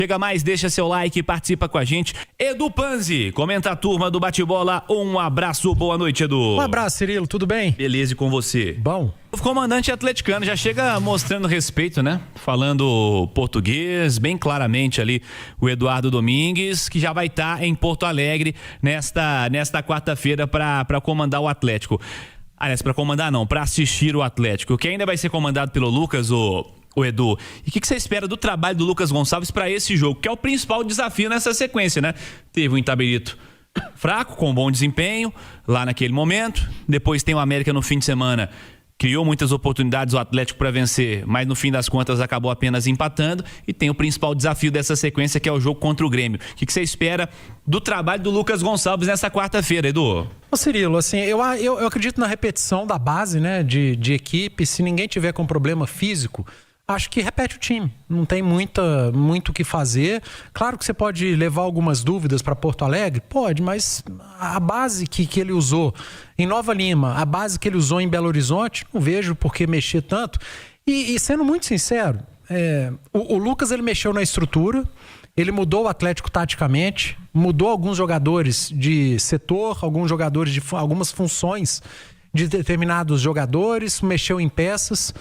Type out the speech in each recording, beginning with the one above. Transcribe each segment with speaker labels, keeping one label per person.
Speaker 1: Chega mais, deixa seu like e participa com a gente. Edu Panzi, comenta a turma do Bate-Bola. Um abraço, boa noite, Edu.
Speaker 2: Um abraço, Cirilo, tudo bem?
Speaker 1: Beleza, e com você?
Speaker 2: Bom.
Speaker 1: O comandante atleticano já chega mostrando respeito, né? Falando português, bem claramente ali, o Eduardo Domingues, que já vai estar em Porto Alegre nesta quarta-feira para comandar o Atlético. Aliás, para comandar não, para assistir o Atlético, que ainda vai ser comandado pelo Lucas, o Edu. E o que você espera do trabalho do Lucas Gonçalves para esse jogo, que é o principal desafio nessa sequência, né? Teve um Itabirito fraco, com bom desempenho, lá naquele momento. Depois tem o América no fim de semana, criou muitas oportunidades o Atlético para vencer, mas no fim das contas acabou apenas empatando. E tem o principal desafio dessa sequência, que é o jogo contra o Grêmio. O que você espera do trabalho do Lucas Gonçalves nessa quarta-feira, Edu?
Speaker 2: Ô Cirilo, assim, eu acredito na repetição da base, né, de equipe. Se ninguém tiver com problema físico, acho que repete o time, não tem muito o que fazer. Claro que você pode levar algumas dúvidas para Porto Alegre, pode, mas a base que ele usou em Nova Lima, a base que ele usou em Belo Horizonte, não vejo por que mexer tanto. E sendo muito sincero, o Lucas ele mexeu na estrutura, ele mudou o Atlético taticamente, mudou alguns jogadores de setor, alguns jogadores de algumas funções de determinados jogadores, mexeu em peças.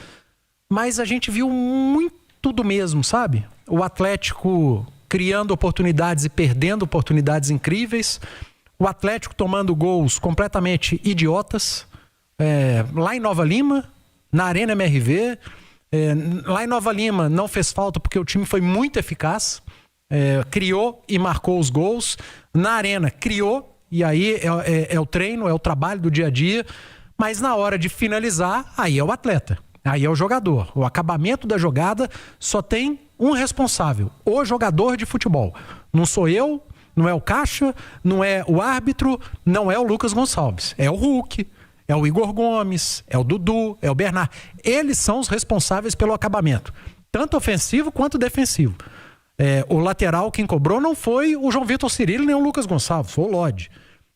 Speaker 2: Mas a gente viu muito do mesmo, sabe? O Atlético criando oportunidades e perdendo oportunidades incríveis. O Atlético tomando gols completamente idiotas. Lá em Nova Lima, na Arena MRV. Lá em Nova Lima não fez falta porque o time foi muito eficaz. Criou e marcou os gols. Na Arena criou, e aí é o treino, é o trabalho do dia a dia. Mas na hora de finalizar, aí é o atleta. Aí é o jogador. O acabamento da jogada só tem um responsável, o jogador de futebol. Não sou eu, não é o caixa, não é o árbitro, não é o Lucas Gonçalves. É o Hulk, é o Igor Gomes, é o Dudu, é o Bernard. Eles são os responsáveis pelo acabamento, tanto ofensivo quanto defensivo. O lateral, quem cobrou, não foi o João Vitor Cirilo nem o Lucas Gonçalves, foi o Lodge.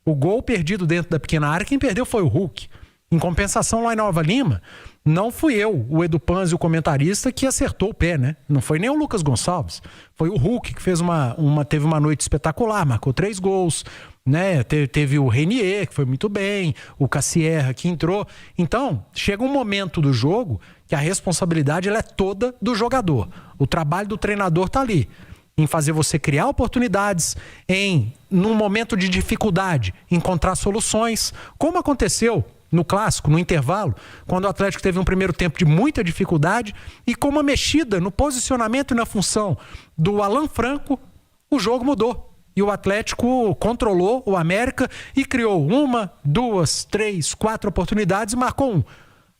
Speaker 2: O gol perdido dentro da pequena área, quem perdeu foi o Hulk. Em compensação, lá em Nova Lima, não fui eu, o Edu Panzi, o comentarista, que acertou o pé, né? Não foi nem o Lucas Gonçalves. Foi o Hulk que fez teve uma noite espetacular, marcou 3 gols, né? Teve o Renier, que foi muito bem, o Cassierra, que entrou. Então, chega um momento do jogo que a responsabilidade ela é toda do jogador. O trabalho do treinador tá ali, em fazer você criar oportunidades, num momento de dificuldade, encontrar soluções, como aconteceu no clássico, no intervalo, quando o Atlético teve um primeiro tempo de muita dificuldade e com uma mexida no posicionamento e na função do Alan Franco, o jogo mudou. E o Atlético controlou o América e criou 1, 2, 3, 4 oportunidades e marcou 1.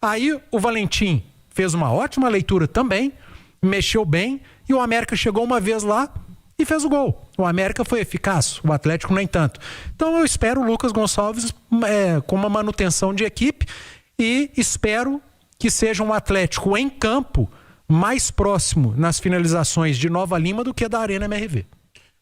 Speaker 2: Aí o Valentim fez uma ótima leitura também, mexeu bem e o América chegou uma vez lá e fez o gol. O América foi eficaz, o Atlético nem tanto. Então eu espero o Lucas Gonçalves com uma manutenção de equipe e espero que seja um Atlético em campo mais próximo nas finalizações de Nova Lima do que da Arena MRV.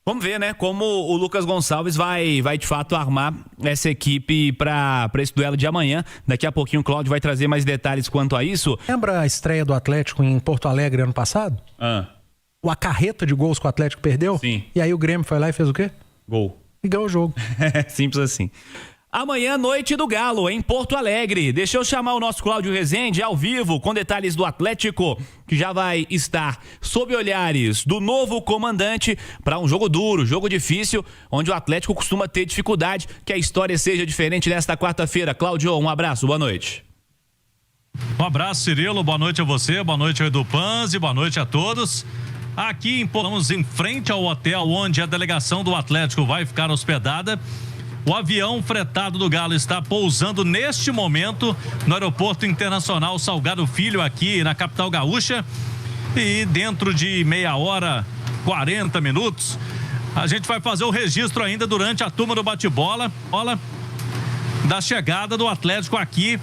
Speaker 1: Vamos ver, né, como o Lucas Gonçalves vai de fato armar essa equipe para esse duelo de amanhã. Daqui a pouquinho o Cláudio vai trazer mais detalhes quanto a isso.
Speaker 2: Lembra a estreia do Atlético em Porto Alegre ano passado? A carreta de gols que o Atlético perdeu?
Speaker 1: Sim.
Speaker 2: E aí o Grêmio foi lá e fez o quê?
Speaker 1: Gol.
Speaker 2: E ganhou o jogo.
Speaker 1: Simples assim. Amanhã, noite do Galo, em Porto Alegre. Deixa eu chamar o nosso Cláudio Rezende ao vivo, com detalhes do Atlético, que já vai estar sob olhares do novo comandante para um jogo duro, jogo difícil, onde o Atlético costuma ter dificuldade. Que a história seja diferente nesta quarta-feira. Cláudio, um abraço, boa noite.
Speaker 3: Um abraço, Cirilo, boa noite a você, boa noite ao Edu Panzi, boa noite a todos. Aqui estamos em frente ao hotel onde a delegação do Atlético vai ficar hospedada. O avião fretado do Galo está pousando neste momento no Aeroporto Internacional Salgado Filho, aqui na capital gaúcha. E dentro de meia hora, 40 minutos, a gente vai fazer o registro ainda durante a turma do bate-bola da chegada do Atlético aqui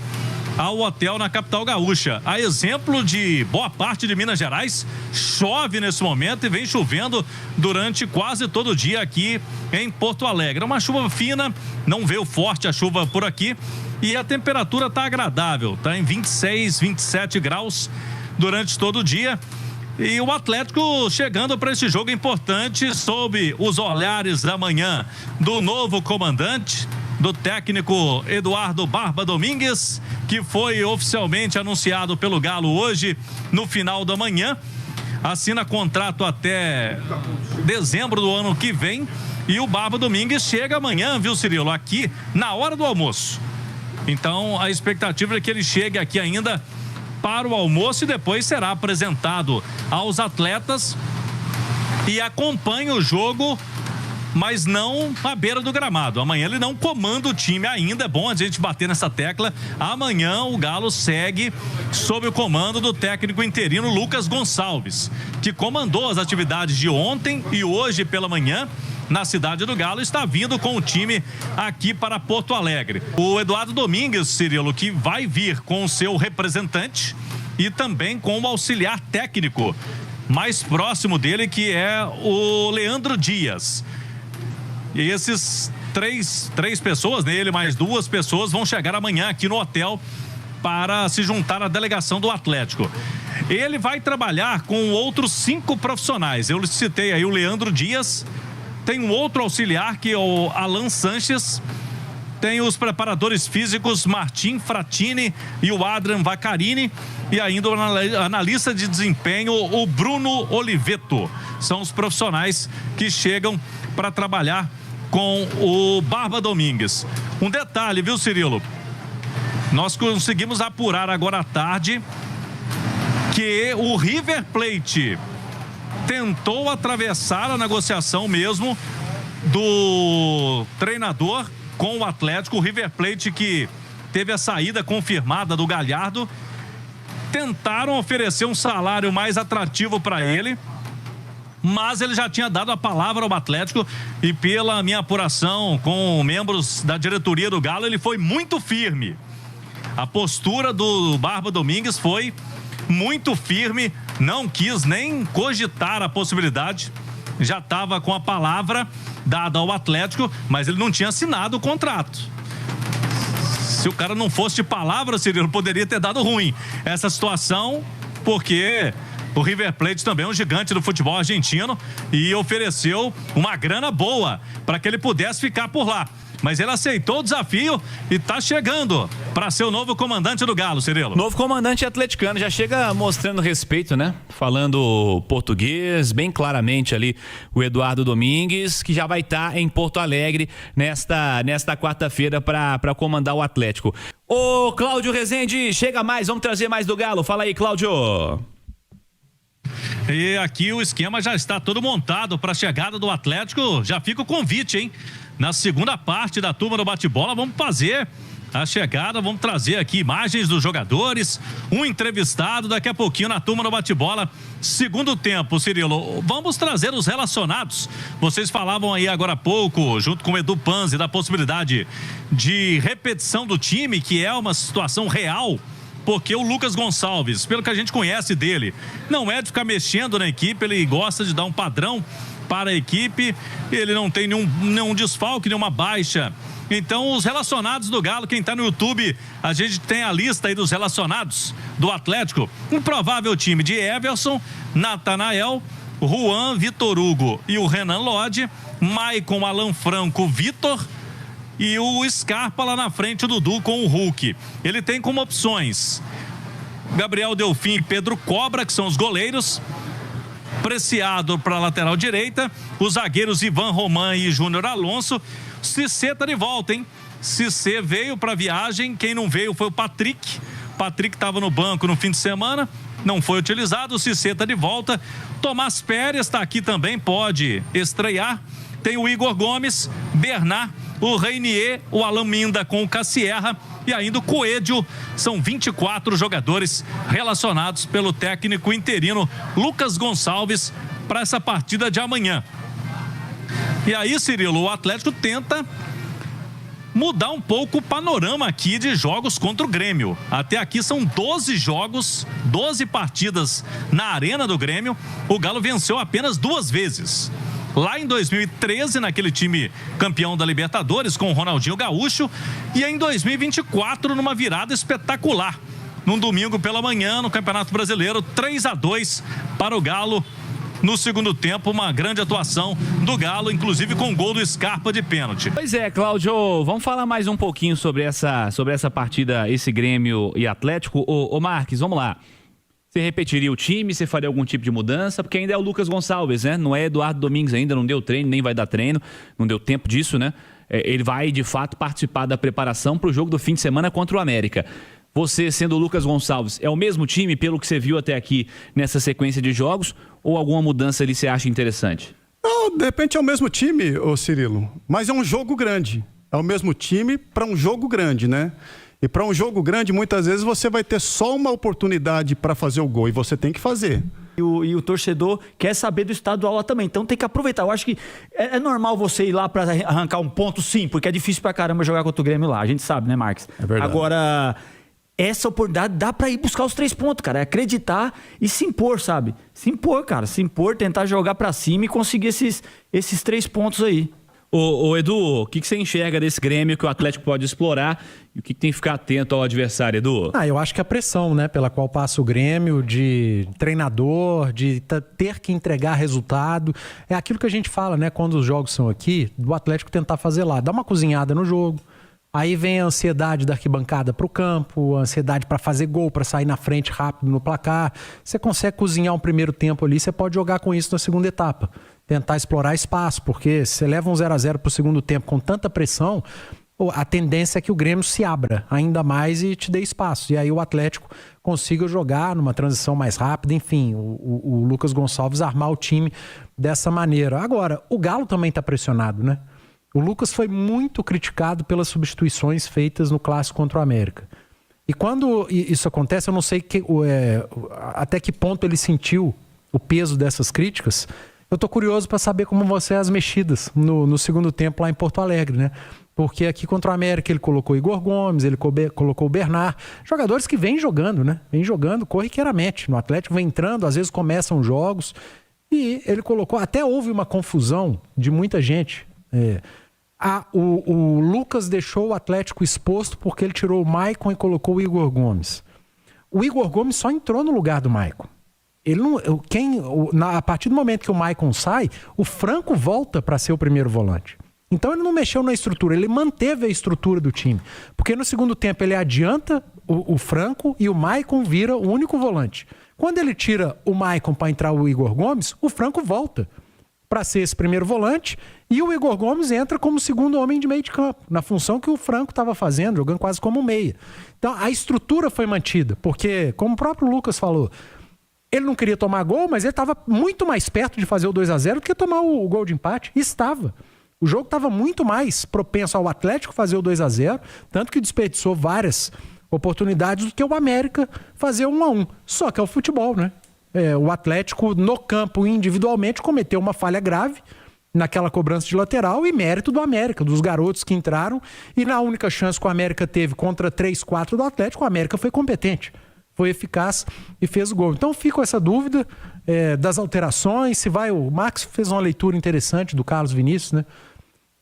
Speaker 3: ao hotel na capital gaúcha. A exemplo de boa parte de Minas Gerais, chove nesse momento e vem chovendo durante quase todo o dia aqui em Porto Alegre. Uma chuva fina, não veio forte a chuva por aqui e a temperatura está agradável, está em 26, 27 graus durante todo o dia. E o Atlético chegando para esse jogo importante sob os olhares da manhã do novo comandante, do técnico Eduardo Barba Domingues, que foi oficialmente anunciado pelo Galo hoje no final da manhã. Assina contrato até dezembro do ano que vem. E o Barba Domingues chega amanhã, viu, Cirilo? Aqui na hora do almoço. Então a expectativa é que ele chegue aqui ainda para o almoço e depois será apresentado aos atletas e acompanha o jogo, mas não à beira do gramado. Amanhã ele não comanda o time ainda. É bom a gente bater nessa tecla. Amanhã o Galo segue sob o comando do técnico interino Lucas Gonçalves, que comandou as atividades de ontem e hoje pela manhã na cidade do Galo, está vindo com o time aqui para Porto Alegre. O Eduardo Domingues, Cirilo, que vai vir com o seu representante e também com o auxiliar técnico mais próximo dele, que é o Leandro Dias. E esses três pessoas, nele mais 2 pessoas, vão chegar amanhã aqui no hotel para se juntar à delegação do Atlético. Ele vai trabalhar com outros 5 profissionais. Eu citei aí o Leandro Dias. Tem um outro auxiliar, que é o Alan Sanches. Tem os preparadores físicos Martim Fratini e o Adrian Vaccarini. E ainda o analista de desempenho, o Bruno Oliveto. São os profissionais que chegam para trabalhar com o Barba Domingues. Um detalhe, viu, Cirilo? Nós conseguimos apurar agora à tarde que o River Plate tentou atravessar a negociação mesmo do treinador com o Atlético. O River Plate, que teve a saída confirmada do Galhardo, tentaram oferecer um salário mais atrativo para ele, mas ele já tinha dado a palavra ao Atlético e, pela minha apuração com membros da diretoria do Galo, ele foi muito firme. A postura do Barba Domingues foi muito firme, não quis nem cogitar a possibilidade, já estava com a palavra dada ao Atlético, mas ele não tinha assinado o contrato. Se o cara não fosse de palavra, Cirilo, poderia ter dado ruim essa situação, porque o River Plate também é um gigante do futebol argentino e ofereceu uma grana boa para que ele pudesse ficar por lá. Mas ele aceitou o desafio e está chegando para ser o novo comandante do Galo, Cirilo.
Speaker 1: Novo comandante atleticano, já chega mostrando respeito, né? Falando português, bem claramente ali, o Eduardo Domingues, que já vai estar em Porto Alegre nesta quarta-feira para comandar o Atlético. Ô, Cláudio Rezende, chega mais, vamos trazer mais do Galo. Fala aí, Cláudio.
Speaker 3: E aqui o esquema já está todo montado para a chegada do Atlético. Já fica o convite, hein? Na segunda parte da turma do bate-bola, vamos fazer a chegada, vamos trazer aqui imagens dos jogadores, um entrevistado daqui a pouquinho na turma do bate-bola. Segundo tempo, Cirilo, vamos trazer os relacionados. Vocês falavam aí agora há pouco, junto com o Edu Panzi, da possibilidade de repetição do time, que é uma situação real, porque o Lucas Gonçalves, pelo que a gente conhece dele, não é de ficar mexendo na equipe, ele gosta de dar um padrão para a equipe, ele não tem nenhum desfalque, nenhuma baixa. Então, os relacionados do Galo, quem está no YouTube, a gente tem a lista aí dos relacionados do Atlético. Um provável time de Everson, Natanael, Juan, Vitor Hugo e o Renan Lodge, Maicon, Alan Franco, Vitor e o Scarpa lá na frente, o Dudu com o Hulk. Ele tem como opções Gabriel Delfim e Pedro Cobra, que são os goleiros. Preciado para a lateral direita, os zagueiros Ivan Roman e Júnior Alonso. Cissé tá de volta, hein? Cissé veio para a viagem, quem não veio foi o Patrick. Patrick estava no banco no fim de semana, não foi utilizado. O Cissé tá de volta. Tomás Pérez está aqui também, pode estrear. Tem o Igor Gomes, Bernard, o Reinier, o Alan Minda com o Cassierra e ainda o Coelho. São 24 jogadores relacionados pelo técnico interino Lucas Gonçalves para essa partida de amanhã. E aí, Cirilo, o Atlético tenta mudar um pouco o panorama aqui de jogos contra o Grêmio. Até aqui são 12 jogos, 12 partidas na Arena do Grêmio. O Galo venceu apenas 2 vezes. Lá em 2013, naquele time campeão da Libertadores com o Ronaldinho Gaúcho, e em 2024 numa virada espetacular num domingo pela manhã no Campeonato Brasileiro, 3-2 para o Galo. No segundo tempo, uma grande atuação do Galo, inclusive com gol do Scarpa de pênalti.
Speaker 1: Pois é, Cláudio, vamos falar mais um pouquinho sobre essa partida, esse Grêmio e Atlético. Ô Marques, vamos lá. Você repetiria o time? Você faria algum tipo de mudança? Porque ainda é o Lucas Gonçalves, né? Não é Eduardo Domingues ainda, não deu treino, nem vai dar treino. Não deu tempo disso, né? Ele vai, de fato, participar da preparação para o jogo do fim de semana contra o América. Você, sendo o Lucas Gonçalves, é o mesmo time, pelo que você viu até aqui nessa sequência de jogos? Ou alguma mudança ali você acha interessante?
Speaker 4: Não, de repente é o mesmo time, ô Cirilo. Mas é um jogo grande. É o mesmo time para um jogo grande, né? E para um jogo grande, muitas vezes você vai ter só uma oportunidade para fazer o gol e você tem que fazer.
Speaker 5: E o torcedor quer saber do estadual lá também, então tem que aproveitar. Eu acho que é normal você ir lá para arrancar um ponto, sim, porque é difícil pra caramba jogar contra o Grêmio lá, a gente sabe, né, Marques?
Speaker 4: É verdade.
Speaker 5: Agora, essa oportunidade dá pra ir buscar os 3 pontos, cara, é acreditar e se impor, sabe? Se impor, cara, se impor, tentar jogar pra cima e conseguir esses 3 pontos aí.
Speaker 1: Ô Edu, o que você enxerga desse Grêmio que o Atlético pode explorar e o que tem que ficar atento ao adversário, Edu?
Speaker 2: Eu acho que a pressão, né, pela qual passa o Grêmio, de treinador, de ter que entregar resultado, é aquilo que a gente fala, né, quando os jogos são aqui, do Atlético tentar fazer lá, dar uma cozinhada no jogo. Aí vem a ansiedade da arquibancada para o campo, a ansiedade para fazer gol, para sair na frente rápido no placar. Você consegue cozinhar um primeiro tempo ali, você pode jogar com isso na segunda etapa. Tentar explorar espaço, porque se você leva um 0-0 para o segundo tempo com tanta pressão, a tendência é que o Grêmio se abra ainda mais e te dê espaço. E aí o Atlético consiga jogar numa transição mais rápida, enfim, o Lucas Gonçalves armar o time dessa maneira. Agora, o Galo também está pressionado, né? O Lucas foi muito criticado pelas substituições feitas no clássico contra o América. E quando isso acontece, eu não sei até que ponto ele sentiu o peso dessas críticas. Eu tô curioso para saber como vão ser as mexidas no segundo tempo lá em Porto Alegre, né? Porque aqui contra o América ele colocou Igor Gomes, ele colocou o Bernard, jogadores que vêm jogando, né? Vêm jogando corriqueiramente. No Atlético vem entrando, às vezes começam jogos. E ele colocou, até houve uma confusão de muita gente. O Lucas deixou o Atlético exposto porque ele tirou o Maicon e colocou o Igor Gomes. O Igor Gomes só entrou no lugar do Maicon. Ele não, a partir do momento que o Maicon sai, o Franco volta para ser o primeiro volante. Então ele não mexeu na estrutura, ele manteve a estrutura do time. Porque no segundo tempo ele adianta o Franco e o Maicon vira o único volante. Quando ele tira o Maicon para entrar o Igor Gomes, o Franco volta para ser esse primeiro volante e o Igor Gomes entra como segundo homem de meio de campo, na função que o Franco estava fazendo, jogando quase como meia. Então a estrutura foi mantida, porque, como o próprio Lucas falou, ele não queria tomar gol, mas ele estava muito mais perto de fazer o 2-0 do que tomar o gol de empate. E estava. O jogo estava muito mais propenso ao Atlético fazer o 2-0, tanto que desperdiçou várias oportunidades do que o América fazer 1-1. Só que é o futebol, né? O Atlético, no campo, individualmente, cometeu uma falha grave naquela cobrança de lateral e mérito do América, dos garotos que entraram. E na única chance que o América teve contra 3-4 do Atlético, o América foi competente, foi eficaz e fez o gol. Então fico essa dúvida das alterações, o Max fez uma leitura interessante do Carlos Vinícius, né?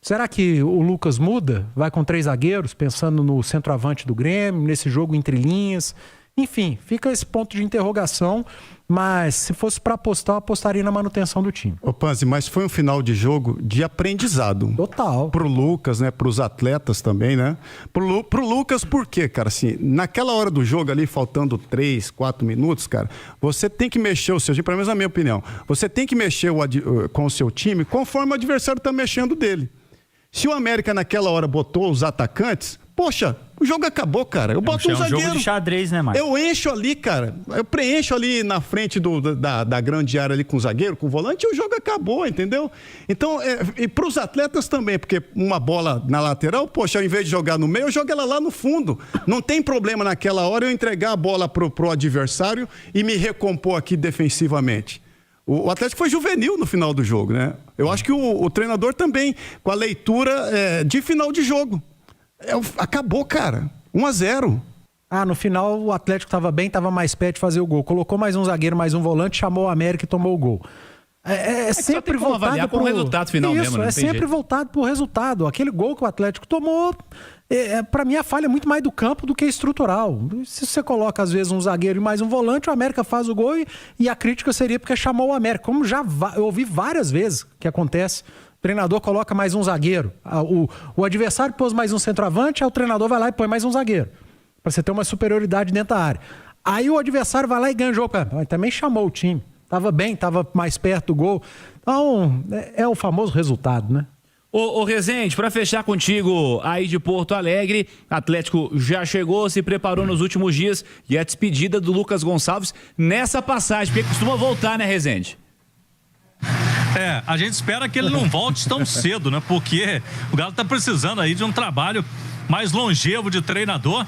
Speaker 2: Será que o Lucas muda? Vai com 3 zagueiros, pensando no centroavante do Grêmio, nesse jogo entre linhas? Enfim, fica esse ponto de interrogação, mas se fosse para apostar, eu apostaria na manutenção do time.
Speaker 4: Ô Panzi, mas foi um final de jogo de aprendizado.
Speaker 2: Total.
Speaker 4: Pro Lucas, né? Pros atletas também, né? Pro Lucas, por quê, cara? Assim, naquela hora do jogo ali, faltando 3, 4 minutos, cara, você tem que mexer o seu time, pelo menos na minha opinião, você tem que mexer com o seu time conforme o adversário tá mexendo dele. Se o América naquela hora botou os atacantes, poxa, o jogo acabou, cara. Eu boto um zagueiro. É um jogo
Speaker 5: de xadrez, né, Marcos?
Speaker 4: Eu encho ali, cara. Eu preencho ali na frente da grande área ali com o zagueiro, com o volante, e o jogo acabou, entendeu? Então, e pros atletas também, porque uma bola na lateral, poxa, ao invés de jogar no meio, eu jogo ela lá no fundo. Não tem problema naquela hora eu entregar a bola pro adversário e me recompor aqui defensivamente. O Atlético foi juvenil no final do jogo, né? Eu acho que o treinador também, com a leitura de final de jogo. Acabou, cara. 1-0.
Speaker 2: No final o Atlético estava bem, estava mais perto de fazer o gol. Colocou mais um zagueiro, mais um volante, chamou o América e tomou o gol. É
Speaker 1: só
Speaker 2: sempre
Speaker 1: tem como
Speaker 2: voltado
Speaker 1: avaliar com o resultado final
Speaker 2: Isso,
Speaker 1: mesmo, né?
Speaker 2: É
Speaker 1: Não tem
Speaker 2: sempre
Speaker 1: jeito.
Speaker 2: voltado pro resultado. Aquele gol que o Atlético tomou, para mim a falha é muito mais do campo do que estrutural. Se você coloca às vezes um zagueiro e mais um volante, o América faz o gol e a crítica seria porque chamou o América. Como eu ouvi várias vezes que acontece. O treinador coloca mais um zagueiro. O adversário pôs mais um centroavante, aí o treinador vai lá e põe mais um zagueiro. Para você ter uma superioridade dentro da área. Aí o adversário vai lá e ganha o jogo. Também chamou o time. Tava bem, tava mais perto do gol. Então, é o famoso resultado, né?
Speaker 1: Ô Rezende, para fechar contigo aí de Porto Alegre, Atlético já chegou, se preparou nos últimos dias e a despedida do Lucas Gonçalves nessa passagem, porque costuma voltar, né, Rezende?
Speaker 3: A gente espera que ele não volte tão cedo, né? Porque o Galo tá precisando aí de um trabalho mais longevo de treinador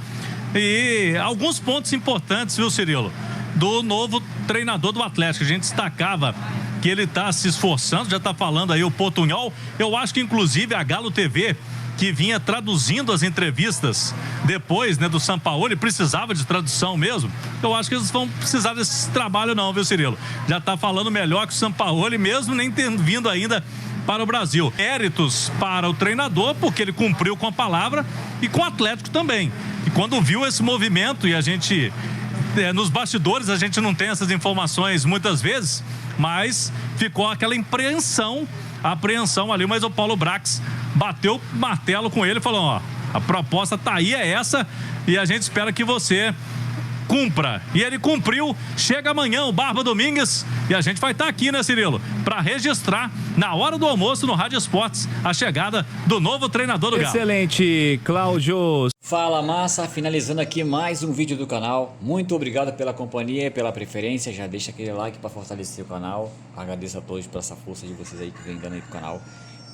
Speaker 3: e alguns pontos importantes, viu, Cirilo? Do novo treinador do Atlético. A gente destacava que ele está se esforçando, já está falando aí o Portunhol. Eu acho que inclusive a Galo TV, que vinha traduzindo as entrevistas depois, né, do Sampaoli, precisava de tradução mesmo. Eu acho que eles vão precisar desse trabalho não, viu, Cirilo? Já está falando melhor que o Sampaoli, mesmo nem tendo vindo ainda para o Brasil. Méritos para o treinador, porque ele cumpriu com a palavra, e com o Atlético também. E quando viu esse movimento, e a gente... nos bastidores a gente não tem essas informações muitas vezes, mas ficou aquela apreensão ali, mas o Paulo Brax bateu o martelo com ele e falou, ó, a proposta tá aí, é essa, e a gente espera que você cumpra. E ele cumpriu. Chega amanhã o Barba Domingues e a gente vai estar aqui, né, Cirilo? Para registrar na hora do almoço no Rádio Esportes a chegada do novo treinador do Galo.
Speaker 1: Excelente, Cláudio.
Speaker 6: Fala massa, finalizando aqui mais um vídeo do canal. Muito obrigado pela companhia e pela preferência. Já deixa aquele like para fortalecer o canal. Agradeço a todos por essa força de vocês aí que vem dando aí pro canal.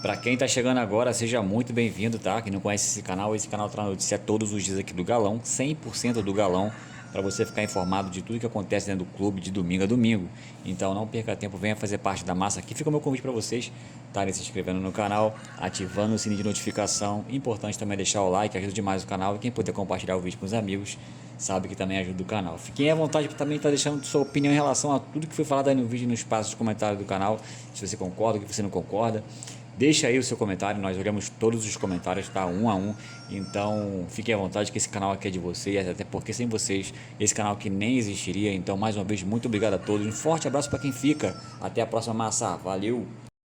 Speaker 6: Para quem tá chegando agora, seja muito bem-vindo, tá? Quem não conhece esse canal traz notícia todos os dias aqui do Galão, 100% do Galão, para você ficar informado de tudo que acontece dentro do clube de domingo a domingo. Então não perca tempo, venha fazer parte da massa aqui. Fica o meu convite para vocês estarem se inscrevendo no canal, ativando o sininho de notificação. Importante também deixar o like, ajuda demais o canal. E quem puder compartilhar o vídeo com os amigos, sabe que também ajuda o canal. Fiquem à vontade para também estar deixando sua opinião em relação a tudo que foi falado aí no vídeo, no espaço de comentário do canal. Se você concorda, o que você não concorda. Deixa aí o seu comentário, nós olhamos todos os comentários, tá? Um a um. Então, fiquem à vontade que esse canal aqui é de vocês, até porque sem vocês, esse canal aqui nem existiria. Então, mais uma vez, muito obrigado a todos. Um forte abraço para quem fica. Até a próxima massa. Valeu!